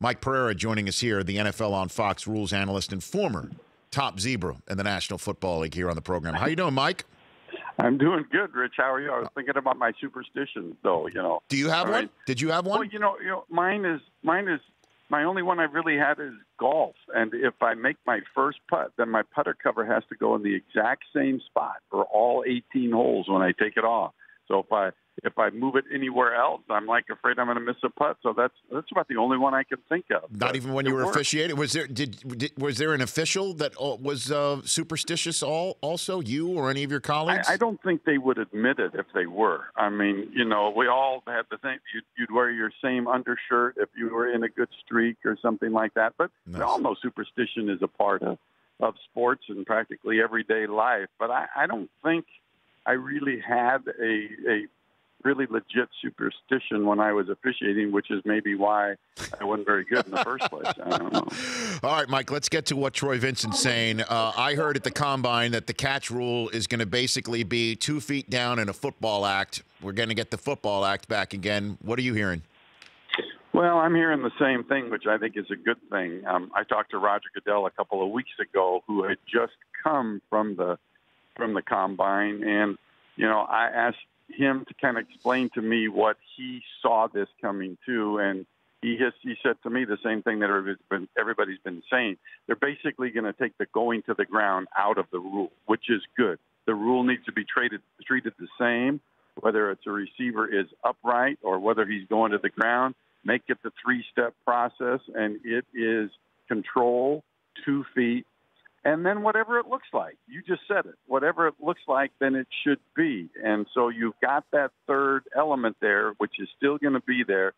Mike Pereira joining us here, the NFL on Fox rules analyst and former top zebra in the National Football League here on the program. How you doing, Mike? I'm doing good, Rich. How are you? I was thinking about my superstitions, though. Do you have one? Did you have one? Well, mine is my only one I really had is golf. And if I make my first putt, then my putter cover has to go in the exact same spot for all 18 holes when I take it off. So if I move it anywhere else, I'm afraid I'm going to miss a putt. So that's about the only one I can think of. Not even when you were officiating. Was there an official that was superstitious? Also, you or any of your colleagues? I don't think they would admit it if they were. I mean, we all had the thing. You'd wear your same undershirt if you were in a good streak or something like that. But we all know superstition is a part of sports and practically everyday life. But I don't think I really had a really legit superstition when I was officiating, which is maybe why I wasn't very good in the first place. I don't know. All right, Mike, let's get to what Troy Vincent's saying. I heard at the Combine that the catch rule is going to basically be 2 feet down in a football act. We're going to get the football act back again. What are you hearing? Well, I'm hearing the same thing, which I think is a good thing. I talked to Roger Goodell a couple of weeks ago, who had just come from the Combine, and I asked him to kind of explain to me what he saw this coming to, and he said to me the same thing that everybody's been saying. They're basically going to take the going to the ground out of the rule, which is good. The rule needs to be treated the same, whether it's a receiver is upright or whether he's going to the ground. Make it the 3-step process, and it is control, 2 feet, and then whatever it looks like. You just said it. Whatever it looks like, then it should be. And so you've got that third element there, which is still going to be there.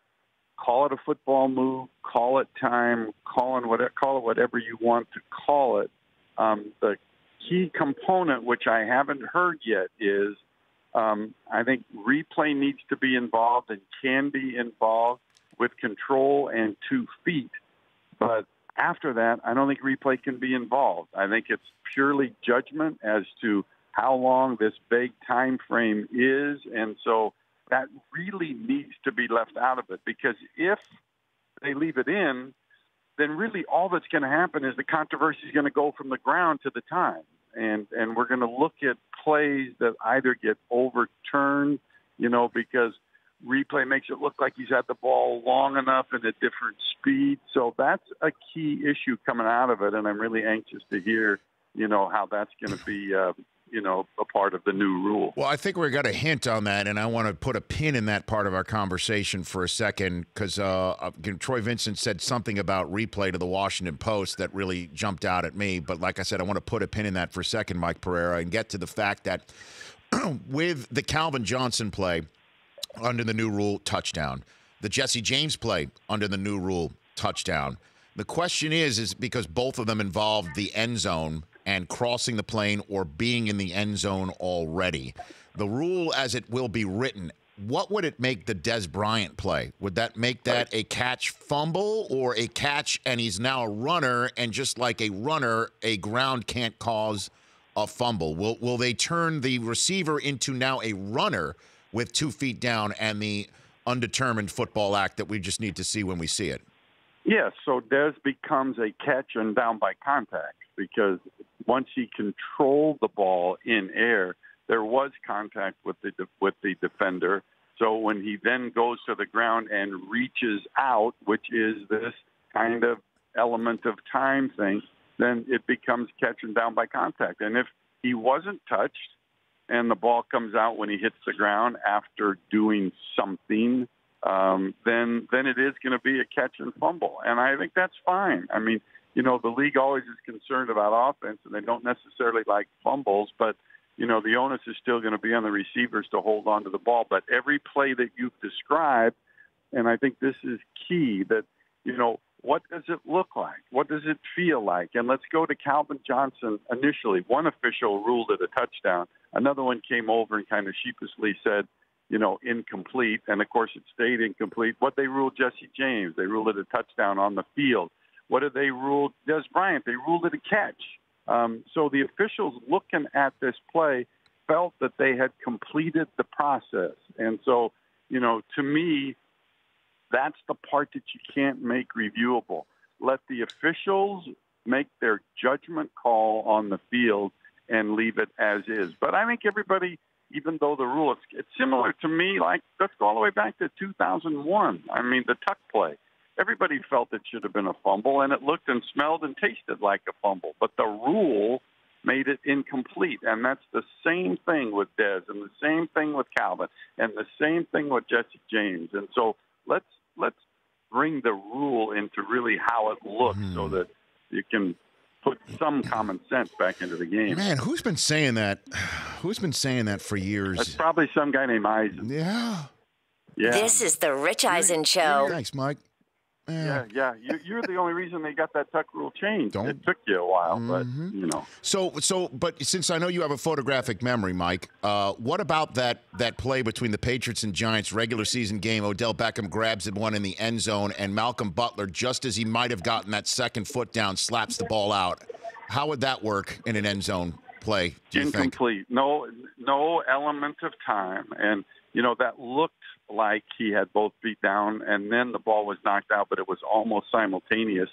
Call it a football move, call it time, call it whatever you want to call it. The key component, which I haven't heard yet, is I think replay needs to be involved and can be involved with control and 2 feet. But after that, I don't think replay can be involved. I think it's purely judgment as to how long this vague time frame is, and so that really needs to be left out of it, because if they leave it in, then really all that's going to happen is the controversy is going to go from the ground to the time, and we're going to look at plays that either get overturned, because replay makes it look like he's had the ball long enough and at different speed. So that's a key issue coming out of it, and I'm really anxious to hear, how that's going to be, a part of the new rule. Well, I think we got a hint on that, and I want to put a pin in that part of our conversation for a second, because Troy Vincent said something about replay to the Washington Post that really jumped out at me. But like I said, I want to put a pin in that for a second, Mike Pereira, and get to the fact that with the Calvin Johnson play under the new rule, touchdown. The Jesse James play under the new rule, touchdown. The question is because both of them involved the end zone and crossing the plane or being in the end zone already. The rule as it will be written, what would it make the Des Bryant play? Would that make that a catch fumble or a catch and he's now a runner, and just like a runner, a ground can't cause a fumble? Will they turn the receiver into now a runner with 2 feet down and the undetermined football act that we just need to see when we see it? Yes, so Des becomes a catch and down by contact, because once he controlled the ball in air, there was contact with the defender. So when he then goes to the ground and reaches out, which is this kind of element of time thing, then it becomes catch and down by contact. And if he wasn't touched, and the ball comes out when he hits the ground after doing something, then it is going to be a catch and fumble. And I think that's fine. I mean, the league always is concerned about offense, and they don't necessarily like fumbles, but, the onus is still going to be on the receivers to hold on to the ball. But every play that you've described, and I think this is key, that, what does it look like? What does it feel like? And let's go to Calvin Johnson initially. One official ruled it a touchdown. Another one came over and kind of sheepishly said, incomplete. And, of course, it stayed incomplete. What they ruled Jesse James, they ruled it a touchdown on the field. What did they rule Des Bryant? They ruled it a catch. So the officials looking at this play felt that they had completed the process. And so, to me, That's the part that you can't make reviewable. Let the officials make their judgment call on the field and leave it as is. But I think everybody, even though the rule, it's similar to me, like, let's go all the way back to 2001. I mean, the tuck play. Everybody felt it should have been a fumble, and it looked and smelled and tasted like a fumble. But the rule made it incomplete, and that's the same thing with Dez, and the same thing with Calvin, and the same thing with Jesse James. And so let's bring the rule into really how it looks so that you can put some common sense back into the game. Man, who's been saying that? Who's been saying that for years? That's probably some guy named Eisen. Yeah. This is the Rich Eisen Show. Thanks, Mike. Yeah. You're the only reason they got that tuck rule changed. It took you a while, but you know. But since I know you have a photographic memory, Mike, what about that play between the Patriots and Giants regular season game? Odell Beckham grabs one in the end zone, and Malcolm Butler, just as he might have gotten that second foot down, slaps the ball out. How would that work in an end zone play? Do you Incomplete. think? No element of time, and you know that looked like he had both feet down, and then the ball was knocked out, but it was almost simultaneous.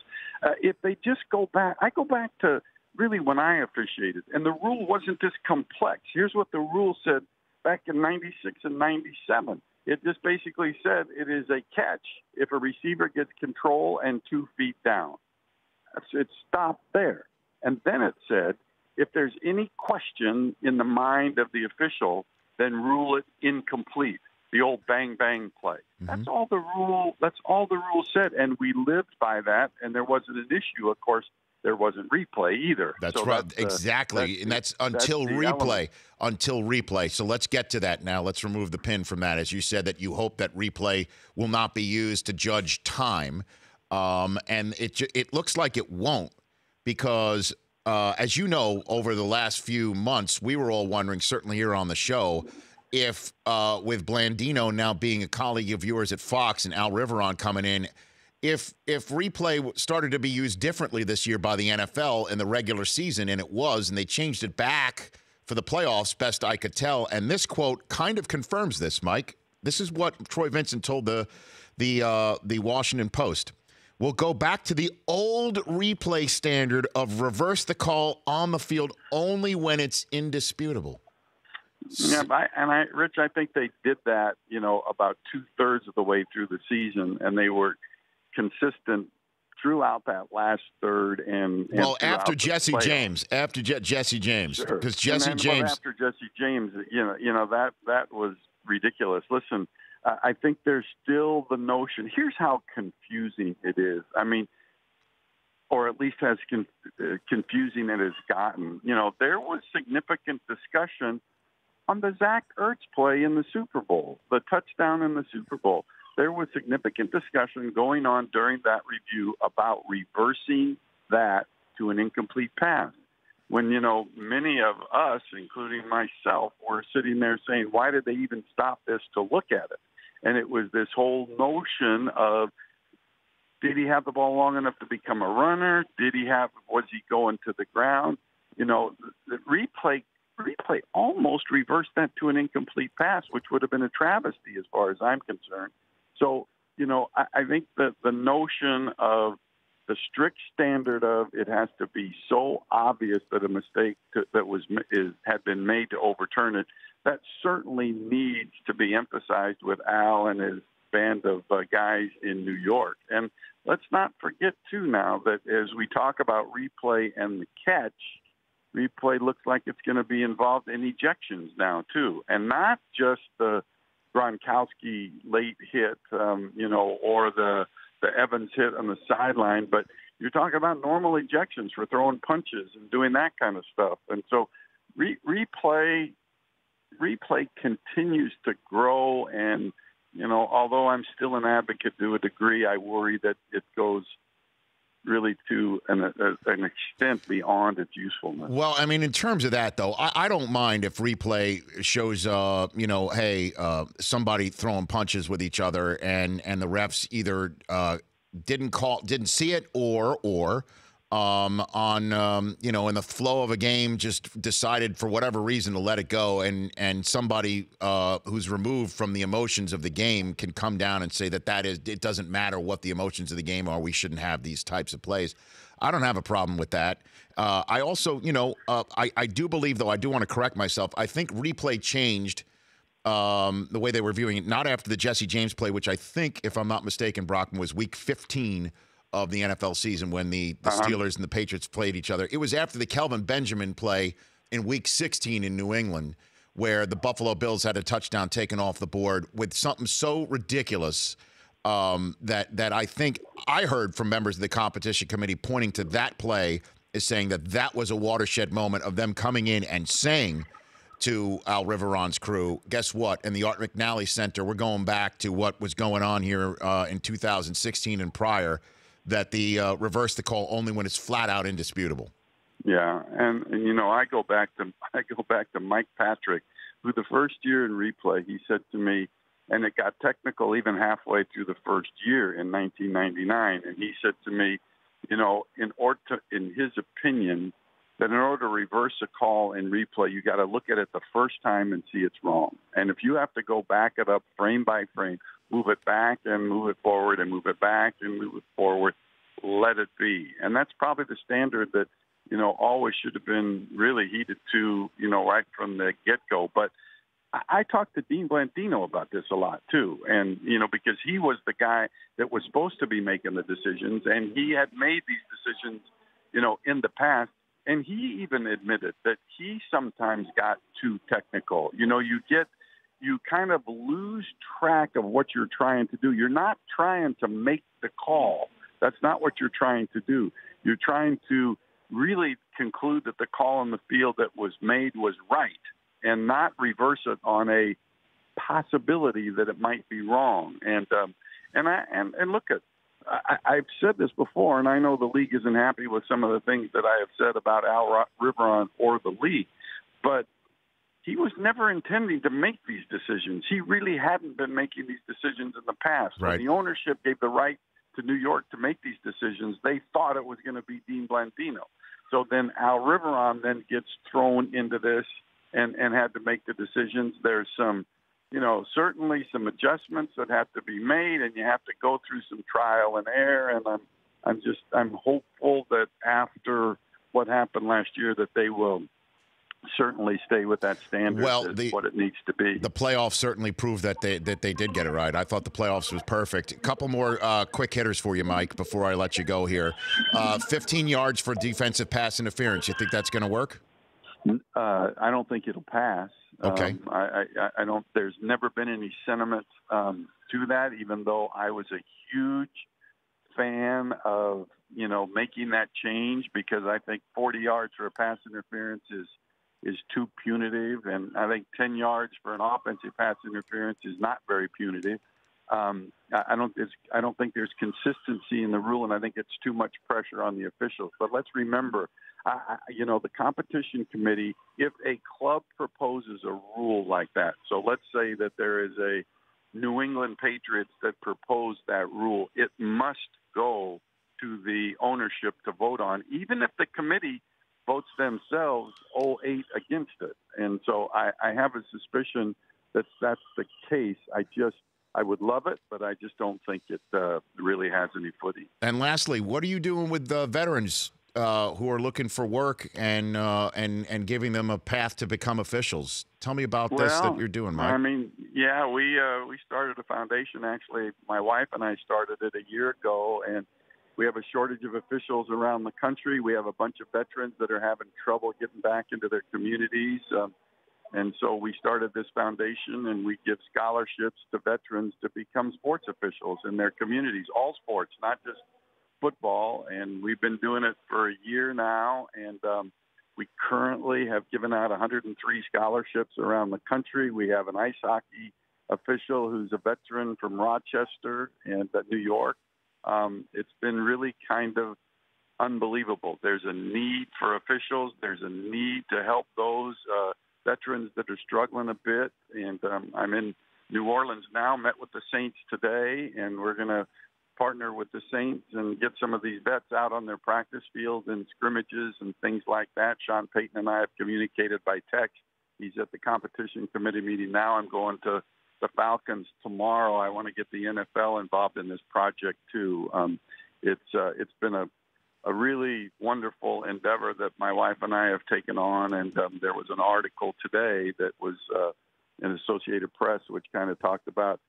If they just go back, I go back to really when I officiated, and the rule wasn't this complex. Here's what the rule said back in 96 and 97. It just basically said it is a catch if a receiver gets control and 2 feet down. It stopped there. And then it said, if there's any question in the mind of the official, then rule it incomplete. The old bang bang play. That's all the rule. That's all the rule said, and we lived by that. And there wasn't an issue. Of course, there wasn't replay either. That's right, exactly, and that's until replay. Until replay. So let's get to that now. Let's remove the pin from that. As you said, that you hope that replay will not be used to judge time, and it looks like it won't, because as you know, over the last few months, we were all wondering, certainly here on the show, if with Blandino now being a colleague of yours at Fox and Al Riveron coming in, if replay started to be used differently this year by the NFL in the regular season, and it was, and they changed it back for the playoffs, best I could tell. And this quote kind of confirms this, Mike. This is what Troy Vincent told the Washington Post. We'll go back to the old replay standard of reverse the call on the field only when it's indisputable. Yeah, Rich, I think they did that, about 2/3 of the way through the season, and they were consistent throughout that last third. And after Jesse James, Jesse James, because Jesse James, after Jesse James, that was ridiculous. Listen, I think there's still the notion. Here's how confusing it is. I mean, or at least as confusing it has gotten. There was significant discussion on the Zach Ertz play in the Super Bowl, the touchdown in the Super Bowl. There was significant discussion going on during that review about reversing that to an incomplete pass. When, many of us, including myself, were sitting there saying, why did they even stop this to look at it? And it was this whole notion of, did he have the ball long enough to become a runner? Was he going to the ground? The replay almost reversed that to an incomplete pass, which would have been a travesty as far as I'm concerned. So, I think that the notion of the strict standard of it has to be so obvious that a mistake had been made to overturn it, that certainly needs to be emphasized with Al and his band of guys in New York. And let's not forget, too, now that as we talk about replay and the catch, replay looks like it's going to be involved in ejections now, too, and not just the Gronkowski late hit, or the Evans hit on the sideline, but you're talking about normal ejections for throwing punches and doing that kind of stuff. And so replay continues to grow, and, although I'm still an advocate to a degree, I worry that it goes really to an extent beyond its usefulness. Well, I mean, in terms of that, though, I don't mind if replay shows, somebody throwing punches with each other, and the refs either didn't see it or in the flow of a game, just decided for whatever reason to let it go, and somebody who's removed from the emotions of the game can come down and say it doesn't matter what the emotions of the game are. We shouldn't have these types of plays. I don't have a problem with that. I also, I do believe, though, I do want to correct myself. I think replay changed the way they were viewing it, not after the Jesse James play, which I think, if I'm not mistaken, Brockman, was week 15 of the NFL season when the Steelers and the Patriots played each other. It was after the Kelvin Benjamin play in week 16 in New England, where the Buffalo Bills had a touchdown taken off the board with something so ridiculous that I think I heard from members of the competition committee pointing to that play as saying that was a watershed moment of them coming in and saying to Al Riveron's crew, guess what? In the Art McNally Center, we're going back to what was going on here in 2016 and prior, that the reverse the call only when it's flat out indisputable. Yeah, and I go back to Mike Patrick, who the first year in replay, he said to me, and it got technical even halfway through the first year in 1999, and he said to me, in his opinion, that in order to reverse a call in replay, you got to look at it the first time and see it's wrong. And if you have to go back it up frame by frame, move it back and move it forward and move it back and move it forward, let it be. And that's probably the standard that, always should have been really heeded to, right from the get-go. But I talked to Dean Blandino about this a lot, too. And, because he was the guy that was supposed to be making the decisions, and he had made these decisions, in the past. And he even admitted that he sometimes got too technical. You kind of lose track of what you're trying to do. You're not trying to make the call. That's not what you're trying to do. You're trying to really conclude that the call on the field that was made was right and not reverse it on a possibility that it might be wrong. And look at, I've said this before, and I know the league isn't happy with some of the things that I have said about Al Riveron or the league, but he was never intending to make these decisions. He really hadn't been making these decisions in the past. Right. When the ownership gave the right to New York to make these decisions, they thought it was going to be Dean Blandino. So then Al Riveron then gets thrown into this and had to make the decisions. There's some, certainly some adjustments that have to be made, and you have to go through some trial and error. And I'm hopeful that after what happened last year, that they will certainly stay with that standard. Well, what it needs to be. The playoffs certainly proved that they did get it right. I thought the playoffs was perfect. A couple more quick hitters for you, Mike, before I let you go here. 15 yards for defensive pass interference. You think that's going to work? I don't think it'll pass. Okay. I don't. There's never been any sentiment to that, even though I was a huge fan of making that change, because I think 40 yards for a pass interference is too punitive, and I think 10 yards for an offensive pass interference is not very punitive. I don't think there's consistency in the rule, and I think it's too much pressure on the officials. But let's remember, the competition committee, if a club proposes a rule like that, so let's say that there is a New England Patriots that propose that rule, it must go to the ownership to vote on, even if the committee votes themselves 0-8 against it. And so I have a suspicion that that's the case. I would love it, but I just don't think it really has any footing. And lastly, what are you doing with the veterans who are looking for work and giving them a path to become officials? Tell me about this that you're doing, Mike. I mean, yeah, we started a foundation. Actually, my wife and I started it a year ago, and we have a shortage of officials around the country. We have a bunch of veterans that are having trouble getting back into their communities. And so we started this foundation, and we give scholarships to veterans to become sports officials in their communities, all sports, not just football. And we've been doing it for a year now, and we currently have given out 103 scholarships around the country. We have an ice hockey official who's a veteran from Rochester and New York. It's been really kind of unbelievable. There's a need for officials. There's a need to help those veterans that are struggling a bit. And I'm in New Orleans now, met with the Saints today, and we're going to partner with the Saints and get some of these vets out on their practice field and scrimmages and things like that. Sean Payton and I have communicated by text. He's at the competition committee meeting now. I'm going to the Falcons tomorrow. I want to get the NFL involved in this project too. It's been a really wonderful endeavor that my wife and I have taken on, and there was an article today that was in Associated Press which kind of talked about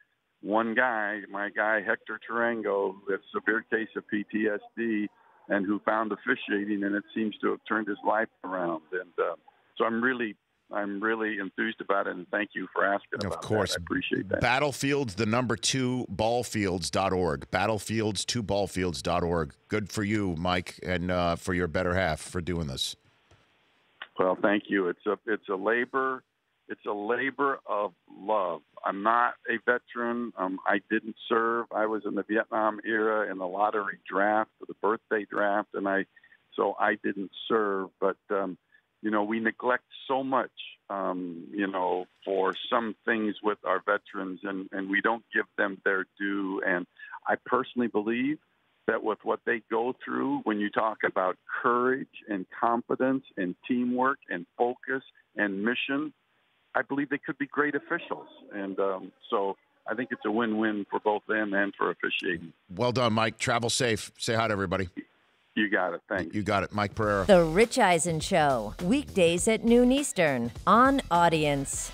one guy, my guy Hector Tarango, who has a severe case of PTSD and who found officiating, and it seems to have turned his life around. And so I'm really enthused about it, and thank you for asking about Of course. that. I appreciate that. Battlefields, the number 2 ballfields.org. Battlefields, 2ballfields.org. Good for you, Mike, and for your better half for doing this. Well, thank you. It's a labor. It's a labor of love. I'm not a veteran. I didn't serve. I was in the Vietnam era in the lottery draft, or the birthday draft, so I didn't serve. But we neglect so much, for some things with our veterans, and we don't give them their due. And I personally believe that with what they go through, when you talk about courage and confidence and teamwork and focus and mission, I believe they could be great officials. And so I think it's a win-win for both them and for officiating. Well done, Mike. Travel safe. Say hi to everybody. You got it. Thanks. You got it. Mike Pereira. The Rich Eisen Show, weekdays at noon Eastern on Audience.